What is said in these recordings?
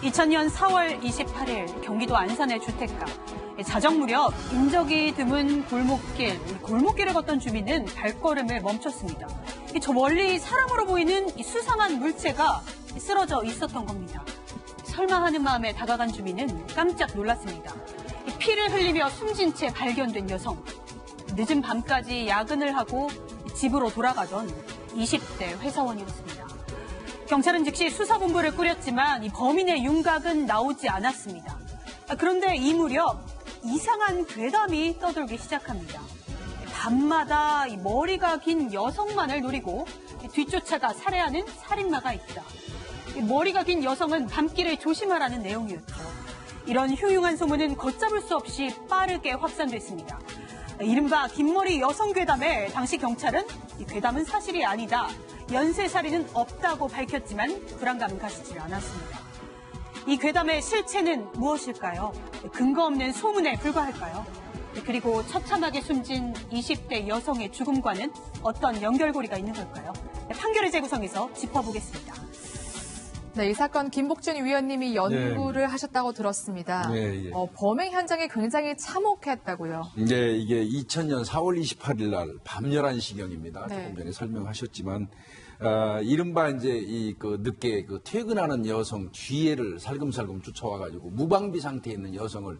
2000년 4월 28일 경기도 안산의 주택가. 자정 무렵 인적이 드문 골목길을 걷던 주민은 발걸음을 멈췄습니다. 저 멀리 사람으로 보이는 수상한 물체가 쓰러져 있었던 겁니다. 설마 하는 마음에 다가간 주민은 깜짝 놀랐습니다. 피를 흘리며 숨진 채 발견된 여성. 늦은 밤까지 야근을 하고 집으로 돌아가던 20대 회사원이었습니다. 경찰은 즉시 수사본부를 꾸렸지만 이 범인의 윤곽은 나오지 않았습니다. 그런데 이 무렵 이상한 괴담이 떠돌기 시작합니다. 밤마다 이 머리가 긴 여성만을 노리고 뒤쫓아가 살해하는 살인마가 있다. 머리가 긴 여성은 밤길을 조심하라는 내용이었죠. 이런 흉흉한 소문은 걷잡을 수 없이 빠르게 확산됐습니다. 이른바 긴머리 여성 괴담에 당시 경찰은 이 괴담은 사실이 아니다. 연쇄살인은 없다고 밝혔지만 불안감은 가시지 않았습니다. 이 괴담의 실체는 무엇일까요? 근거 없는 소문에 불과할까요? 그리고 처참하게 숨진 20대 여성의 죽음과는 어떤 연결고리가 있는 걸까요? 판결의 재구성에서 짚어보겠습니다. 네, 이 사건 김복준 위원님이 연구를 하셨다고 들었습니다. 네, 범행 현장이 굉장히 참혹했다고요. 네, 이게 2000년 4월 28일 날 밤 11시경입니다. 네. 조금 전에 설명하셨지만, 이른바 이제 늦게 퇴근하는 여성 뒤에를 살금살금 쫓아와가지고 무방비 상태에 있는 여성을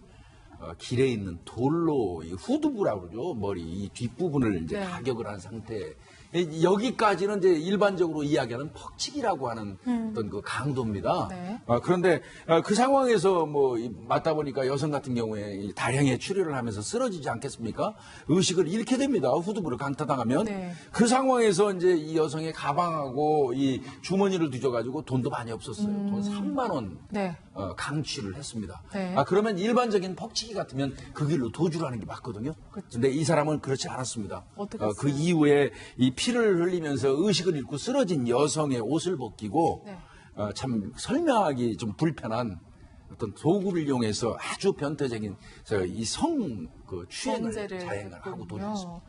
길에 있는 돌로 후두부라고 그러죠. 머리 이 뒷부분을 이제 가격을 한 상태. 여기까지는 이제 일반적으로 이야기하는 퍽치기라고 하는 어떤 그 강도입니다. 네. 그런데 그 상황에서 맞다 보니까 여성 같은 경우에 다량의 출혈을 하면서 쓰러지지 않겠습니까? 의식을 잃게 됩니다. 후두부를 강타당하면. 네. 그 상황에서 이제 이 여성의 가방하고 이 주머니를 뒤져가지고 돈도 많이 없었어요. 돈 3만 원. 네. 강취를 했습니다. 네. 그러면 일반적인 퍽치기 같으면 그 길로 도주를 하는 게 맞거든요. 그런데 이 사람은 그렇지 않았습니다. 어떻게 했어요? 그 이후에 이 피를 흘리면서 의식을 잃고 쓰러진 여성의 옷을 벗기고 네. 참 설명하기 좀 불편한 어떤 도구를 이용해서 아주 변태적인 이 추행을 자행을 하고 도주했습니다.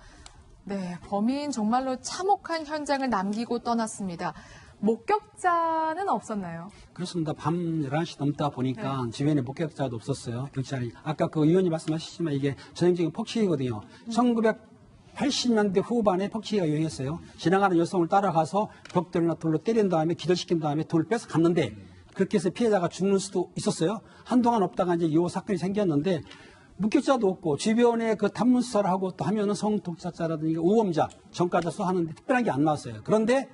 네, 범인 정말로 참혹한 현장을 남기고 떠났습니다. 목격자는 없었나요? 그렇습니다. 밤 11시 넘다 보니까 주변에 목격자도 없었어요. 경찰이. 아까 그 의원님 말씀하셨지만 이게 전형적인 폭치기거든요. 1980년대 후반에 폭치기가 유행했어요. 지나가는 여성을 따라가서 벽돌이나 돌로 때린 다음에 기절시킨 다음에 돌을 뺏어 갔는데 그렇게 해서 피해자가 죽는 수도 있었어요. 한동안 없다가 이제 이 사건이 생겼는데 목격자도 없고 주변에 그 탐문 수사를 하고 또 하면은 성폭력자라든지 우범자, 전과자 수사하는데 특별한 게 안 나왔어요. 그런데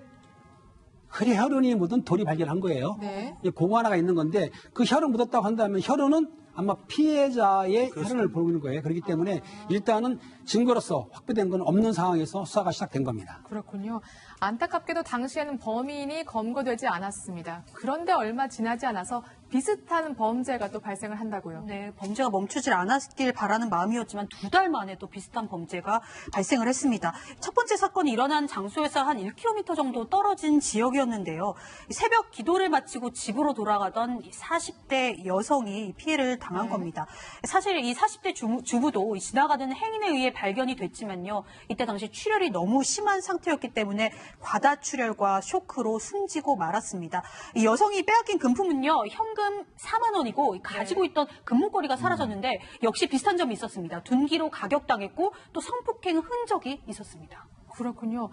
혈이 혈흔이 묻은 돌이 발견한 거예요. 네. 그거 하나가 있는 건데 그 혈흔 묻었다고 한다면 혈흔은 아마 피해자의 혈흔을 보는 거예요. 그렇기 때문에 일단은 증거로서 확보된 건 없는 상황에서 수사가 시작된 겁니다. 그렇군요. 안타깝게도 당시에는 범인이 검거되지 않았습니다. 그런데 얼마 지나지 않아서 비슷한 범죄가 또 발생을 한다고요. 네, 범죄가 멈추질 않았길 바라는 마음이었지만 2달 만에 또 비슷한 범죄가 발생을 했습니다. 첫 번째 사건이 일어난 장소에서 한 1km 정도 떨어진 지역이었는데요. 새벽 기도를 마치고 집으로 돌아가던 40대 여성이 피해를 당한 겁니다. 사실 이 40대 주부도 지나가던 행인에 의해 발견이 됐지만요. 이때 당시 출혈이 너무 심한 상태였기 때문에 과다 출혈과 쇼크로 숨지고 말았습니다. 이 여성이 빼앗긴 금품은요. 현금 4만 원이고 가지고 있던 금목걸이가 사라졌는데 역시 비슷한 점이 있었습니다. 둔기로 가격당했고 또 성폭행 흔적이 있었습니다. 그렇군요.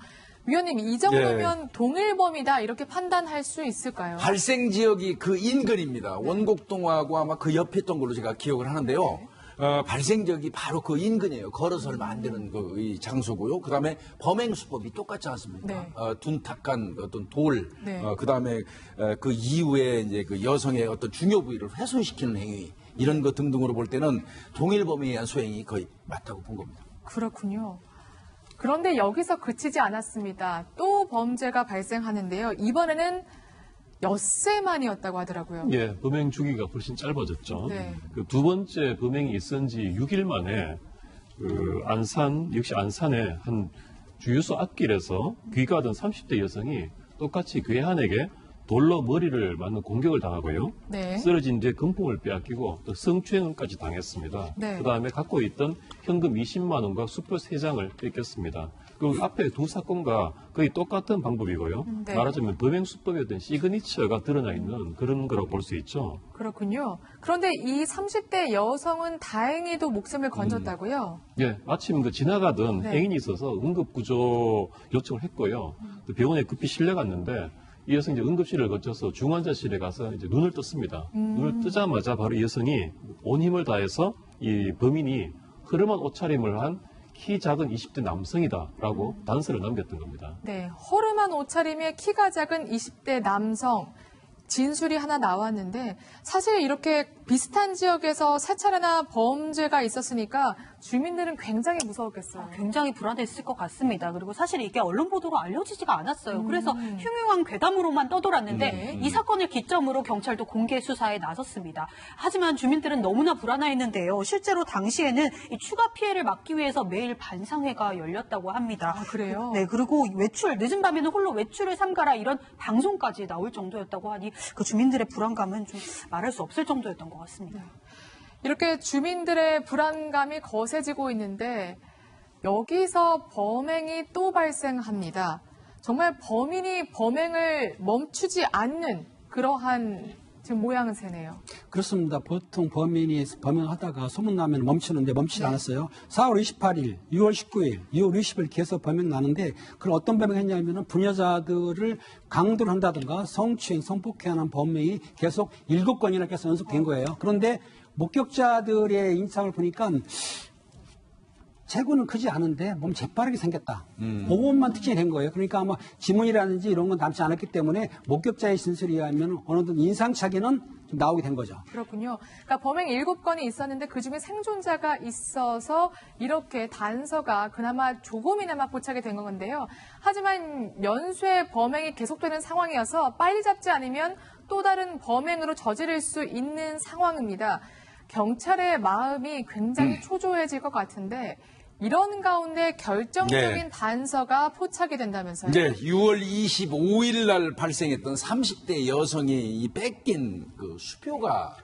위원님, 이 정도면 동일범이다 이렇게 판단할 수 있을까요? 발생 지역이 그 인근입니다. 원곡동하고 아마 그 옆에 있던 걸로 제가 기억을 하는데요. 발생 지역이 바로 그 인근이에요. 걸어서 얼마 안 되는 이 장소고요. 그다음에 범행 수법이 똑같지 않습니까? 네. 둔탁한 어떤 돌, 네. 그다음에 그 이후에 이제 그 여성의 어떤 중요 부위를 훼손시키는 행위 이런 것 등등으로 볼 때는 동일 범위에 의한 소행이 거의 맞다고 본 겁니다. 그렇군요. 그런데 여기서 그치지 않았습니다. 또 범죄가 발생하는데요. 이번에는 엿새 만이었다고 하더라고요. 예, 범행 주기가 훨씬 짧아졌죠. 네. 그 두 번째 범행이 있은 지 6일 만에 역시 안산의 한 주유소 앞길에서 귀가하던 30대 여성이 똑같이 괴한에게 돌로 머리를 맞는 공격을 당하고요. 네. 쓰러진 뒤에 금품을 빼앗기고 또 성추행까지 당했습니다. 네. 그다음에 갖고 있던 현금 20만 원과 수표 3장을 뺏겼습니다. 그리고 앞에 두 사건과 거의 똑같은 방법이고요. 네. 말하자면 범행 수법의 어떤 시그니처가 드러나 있는 그런 거라고 볼 수 있죠. 그렇군요. 그런데 이 30대 여성은 다행히도 목숨을 건졌다고요? 예, 마침 그 지나가던 네. 행인이 있어서 응급구조 요청을 했고요. 또 병원에 급히 실려갔는데 이 여성이 이제 응급실을 거쳐서 중환자실에 가서 이제 눈을 떴습니다. 눈을 뜨자마자 바로 이 여성이 온 힘을 다해서 이 범인이 흐름한 옷차림을 한 키 작은 20대 남성이다라고 단서를 남겼던 겁니다. 네, 허름한 옷차림에 키가 작은 20대 남성. 진술이 하나 나왔는데 사실 이렇게 비슷한 지역에서 사찰이나 범죄가 있었으니까 주민들은 굉장히 무서웠겠어요. 굉장히 불안했을 것 같습니다. 그리고 사실 이게 언론 보도로 알려지지가 않았어요. 그래서 흉흉한 괴담으로만 떠돌았는데 이 사건을 기점으로 경찰도 공개 수사에 나섰습니다. 하지만 주민들은 너무나 불안해했는데요. 실제로 당시에는 이 추가 피해를 막기 위해서 매일 반상회가 열렸다고 합니다. 아, 그래요? 네, 그리고 늦은 밤에는 홀로 외출을 삼가라 이런 방송까지 나올 정도였다고 하니 그 주민들의 불안감은 좀 말할 수 없을 정도였던 것 같습니다. 이렇게 주민들의 불안감이 거세지고 있는데 여기서 범행이 또 발생합니다. 정말 범인이 범행을 멈추지 않는 그러한 지금 모양새네요. 그렇습니다. 보통 범인이 범행하다가 소문나면 멈추는데 멈추지 않았어요. 4월 28일, 6월 19일, 6월 20일 계속 범행 나는데 그럼 어떤 범행을 했냐면 부녀자들을 강도를 한다든가 성추행, 성폭행하는 범행이 계속 7건이나 계속 연속된 거예요. 그런데 목격자들의 인상을 보니까 체구는 크지 않은데 몸 재빠르게 생겼다. 그것만 특징이 된 거예요. 그러니까 아마 지문이라든지 이런 건 남지 않았기 때문에 목격자의 진술에 의하면 어느덧 인상차기는 좀 나오게 된 거죠. 그렇군요. 그러니까 범행 7건이 있었는데 그중에 생존자가 있어서 이렇게 단서가 그나마 조금이나마 포착이 된 건데요. 하지만 연쇄 범행이 계속되는 상황이어서 빨리 잡지 않으면 또 다른 범행으로 저지를 수 있는 상황입니다. 경찰의 마음이 굉장히 초조해질 것 같은데 이런 가운데 결정적인 네. 단서가 포착이 된다면서요? 네, 6월 25일 날 발생했던 30대 여성이 이 뺏긴 그 수표가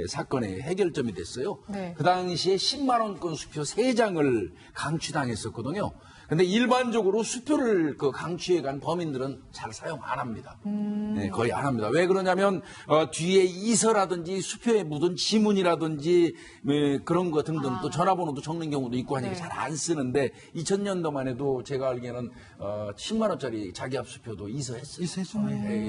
사건의 해결점이 됐어요. 네. 그 당시에 10만 원권 수표 3장을 강취당했었거든요. 근데 일반적으로 수표를 그 강취해 간 범인들은 잘 사용 안 합니다. 네, 거의 안 합니다. 왜 그러냐면 뒤에 이서라든지 수표에 묻은 지문이라든지 그런 거 등등 또 전화번호도 적는 경우도 있고 하니까 네. 잘 안 쓰는데 2000년도만 해도 제가 알기에는 10만 원짜리 자기압 수표도 이서했어요. 이서했죠.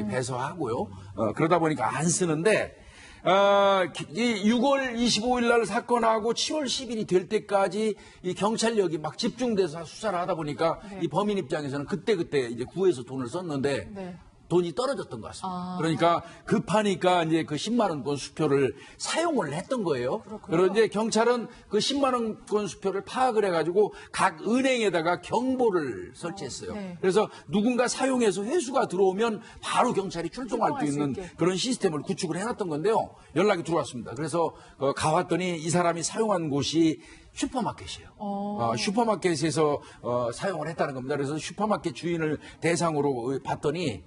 배서하고요. 그러다 보니까 안 쓰는데 이 6월 25일 날 사건하고 7월 10일이 될 때까지 이 경찰력이 막 집중돼서 수사를 하다 보니까 이 범인 입장에서는 그때그때 이제 구해서 돈을 썼는데 네. 돈이 떨어졌던 것 같습니다. 그러니까 급하니까 이제 그 10만 원권 수표를 사용을 했던 거예요. 그런데 경찰은 그 10만 원권 수표를 파악을 해가지고 각 은행에다가 경보를 설치했어요. 네. 그래서 누군가 사용해서 회수가 들어오면 바로 경찰이 출동할 수 있는 그런 시스템을 구축을 해놨던 건데요. 연락이 들어왔습니다. 그래서 가봤더니 이 사람이 사용한 곳이 슈퍼마켓이에요. 슈퍼마켓에서 사용을 했다는 겁니다. 그래서 슈퍼마켓 주인을 대상으로 봤더니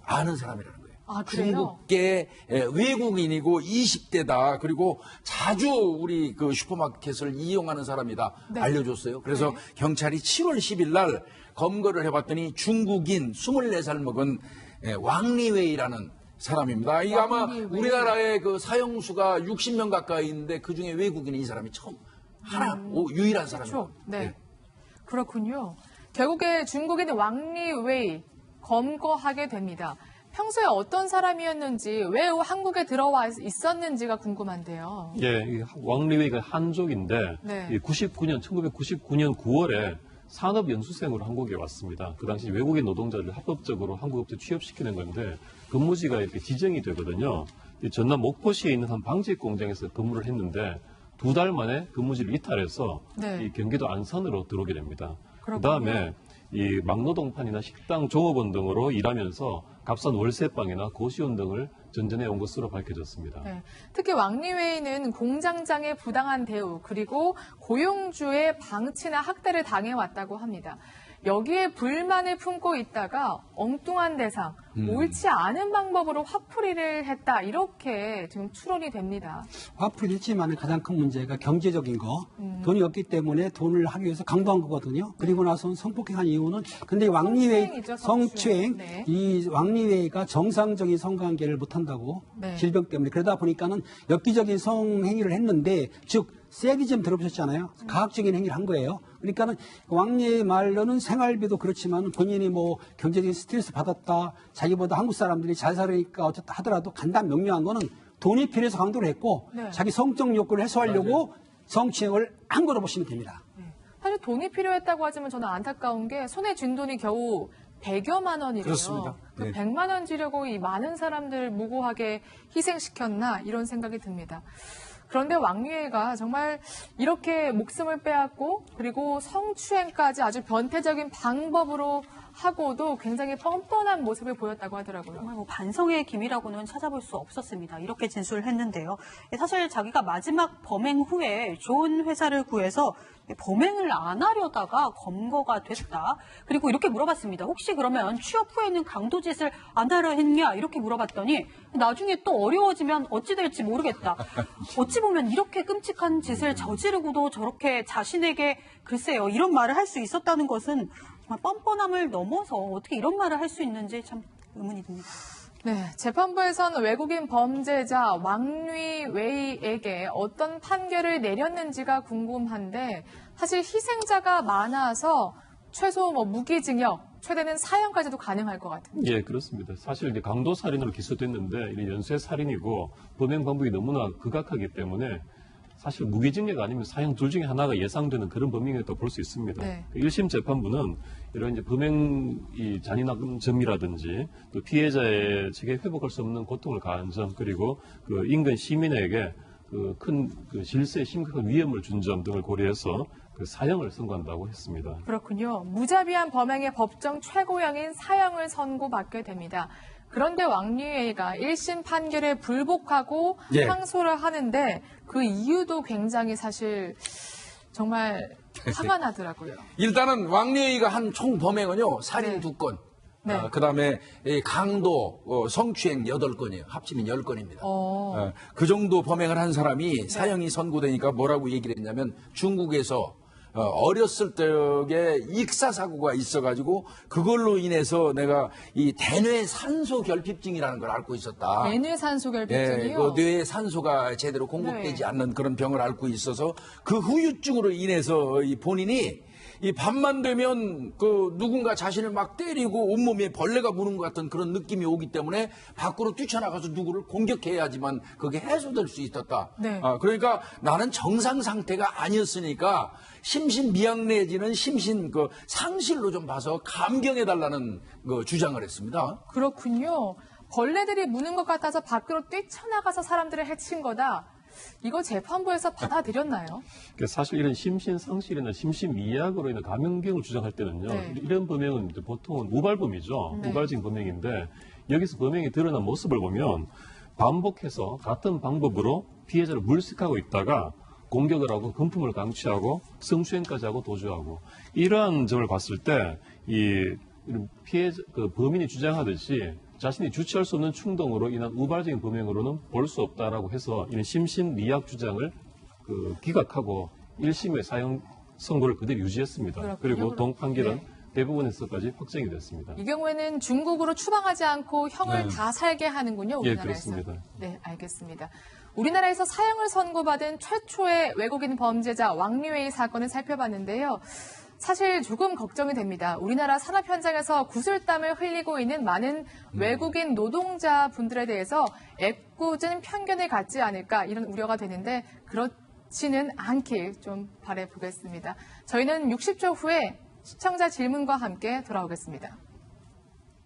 아는 사람이라는 거예요. 아, 그래요? 중국계 외국인이고 20대다. 그리고 자주 우리 그 슈퍼마켓을 이용하는 사람이다. 네. 알려줬어요. 그래서 경찰이 7월 10일 날 검거를 해봤더니 중국인 24살 먹은 왕리웨이라는 사람입니다. 이게 아마 우리나라의 그 사형수가 60명 가까이 있는데 그 중에 외국인이 이 사람이 처음 유일한 사람이에요. 그렇죠. 네. 그렇군요. 결국에 중국인 왕리웨이 검거하게 됩니다. 평소에 어떤 사람이었는지 왜 한국에 들어와 있었는지가 궁금한데요. 예, 이 왕리웨이가 한족인데 네. 1999년 9월에 산업연수생으로 한국에 왔습니다. 그 당시 외국인 노동자를 합법적으로 한국업체 취업시키는 건데 근무지가 이렇게 지정이 되거든요. 전남 목포시에 있는 한 방직 공장에서 근무를 했는데 2달 만에 근무지를 이탈해서 네. 이 경기도 안산으로 들어오게 됩니다. 그렇군요. 그다음에 이 막노동판이나 식당, 종업원 등으로 일하면서 값싼 월세방이나 고시원 등을 전전해 온 것으로 밝혀졌습니다. 네. 특히 왕리웨이는 공장장의 부당한 대우 그리고 고용주의 방치나 학대를 당해왔다고 합니다. 여기에 불만을 품고 있다가 엉뚱한 대상, 옳지 않은 방법으로 화풀이를 했다. 이렇게 지금 추론이 됩니다. 화풀이도 있지만 가장 큰 문제가 경제적인 거. 돈이 없기 때문에 돈을 하기 위해서 강도한 거거든요. 그리고 나서 성폭행한 이유는 근데 왕리회 성추행이죠, 성추행 네. 이 왕리회가 정상적인 성관계를 못한다고 네. 질병 때문에 그러다 보니까는 엽기적인 성행위를 했는데 즉 세디즘 들어보셨잖아요. 가학적인 행위를 한 거예요. 그러니까는 왕리의 말로는 생활비도 그렇지만 본인이 뭐 경제적인 스트레스 받았다, 자기보다 한국 사람들이 잘 살으니까 어쨌든 하더라도 간단 명료한 거는 돈이 필요해서 강도를 했고 네. 자기 성적 욕구를 해소하려고 성추행을 한 거로 보시면 됩니다. 사실 돈이 필요했다고 하지만 저는 안타까운 게 손에 쥔 돈이 겨우 100여만 원이래요. 그렇습니다. 그 네. 100만 원 주려고 이 많은 사람들 무고하게 희생시켰나 이런 생각이 듭니다. 그런데 왕리회가 정말 이렇게 목숨을 빼앗고 그리고 성추행까지 아주 변태적인 방법으로 하고도 굉장히 뻔뻔한 모습을 보였다고 하더라고요. 정말 뭐 반성의 기미라고는 찾아볼 수 없었습니다. 이렇게 진술을 했는데요. 사실 자기가 마지막 범행 후에 좋은 회사를 구해서 범행을 안 하려다가 검거가 됐다. 그리고 이렇게 물어봤습니다. 혹시 그러면 취업 후에는 강도짓을 안 하려 했냐? 이렇게 물어봤더니 나중에 또 어려워지면 어찌 될지 모르겠다. 어찌 보면 이렇게 끔찍한 짓을 저지르고도 저렇게 자신에게 글쎄요. 이런 말을 할 수 있었다는 것은 정말 뻔뻔함을 넘어서 어떻게 이런 말을 할 수 있는지 참 의문이 듭니다. 네, 재판부에서는 외국인 범죄자 왕리 웨이에게 어떤 판결을 내렸는지가 궁금한데 사실 희생자가 많아서 최소 뭐 무기징역, 최대는 사형까지도 가능할 것 같은데. 예, 그렇습니다. 사실 이제 강도 살인으로 기소됐는데 이런 연쇄 살인이고 범행 방법이 너무나 극악하기 때문에 사실 무기징역 아니면 사형 둘 중에 하나가 예상되는 그런 범행이라고 볼 수 있습니다. 네. 1심 재판부는 이런 이제 범행 이 잔인한 점이라든지 또 피해자의 측에 회복할 수 없는 고통을 가한 점 그리고 그 인근 시민에게 그 큰 그 질서에 심각한 위험을 준 점 등을 고려해서 그 사형을 선고한다고 했습니다. 그렇군요. 무자비한 범행의 법정 최고형인 사형을 선고받게 됩니다. 그런데 왕리회가 1심 판결에 불복하고 예. 항소를 하는데 그 이유도 굉장히 사실 정말 화가 나더라고요. 일단은 왕래이가 한 총 범행은요 살인 네. 2건, 네. 그다음에 이 강도, 성추행 8건이에요. 합치면 10건입니다. 그 정도 범행을 한 사람이 사형이 선고되니까 뭐라고 얘기를 했냐면 중국에서 어렸을 적에 익사사고가 있어가지고 그걸로 인해서 내가 이 대뇌 산소 결핍증이라는 걸 앓고 있었다. 뇌뇌산소 결핍증이요? 예, 그 뇌에 산소가 제대로 공급되지 네. 않는 그런 병을 앓고 있어서 그 후유증으로 인해서 이 본인이 이 밤만 되면 그 누군가 자신을 막 때리고 온몸에 벌레가 무는 것 같은 그런 느낌이 오기 때문에 밖으로 뛰쳐나가서 누구를 공격해야지만 그게 해소될 수 있었다. 네. 그러니까 나는 정상 상태가 아니었으니까 심신미약 내지는 심신 그 상실로 좀 봐서 감경해달라는 그 주장을 했습니다. 그렇군요. 벌레들이 무는 것 같아서 밖으로 뛰쳐나가서 사람들을 해친 거다. 이거 재판부에서 받아들였나요? 그러니까 사실 이런 심신상실이나 심신미약으로 인한 감염경을 주장할 때는요. 네. 이런 범행은 이제 보통은 우발범이죠. 우발적인 범행인데 여기서 범행이 드러난 모습을 보면 반복해서 같은 방법으로 피해자를 물색하고 있다가 공격을 하고 금품을 강취하고 성추행까지 하고 도주하고 이러한 점을 봤을 때 이 피해자 그 범인이 주장하듯이 자신이 주체할 수 없는 충동으로 인한 우발적인 범행으로는 볼 수 없다라고 해서 이런 심신미약 주장을 그 기각하고 1심의 사형 선고를 그대로 유지했습니다. 그렇군요. 그리고 동판결은 네. 대부분에서까지 확정이 됐습니다. 이 경우에는 중국으로 추방하지 않고 형을 다 살게 하는군요, 예, 우리나라에서. 그렇습니다. 네, 알겠습니다. 우리나라에서 사형을 선고받은 최초의 외국인 범죄자 왕리웨이 사건을 살펴봤는데요. 사실 조금 걱정이 됩니다. 우리나라 산업 현장에서 구슬땀을 흘리고 있는 많은 외국인 노동자분들에 대해서 애꿎은 편견을 갖지 않을까 이런 우려가 되는데 그렇지는 않길 좀 바라보겠습니다. 저희는 60초 후에 시청자 질문과 함께 돌아오겠습니다.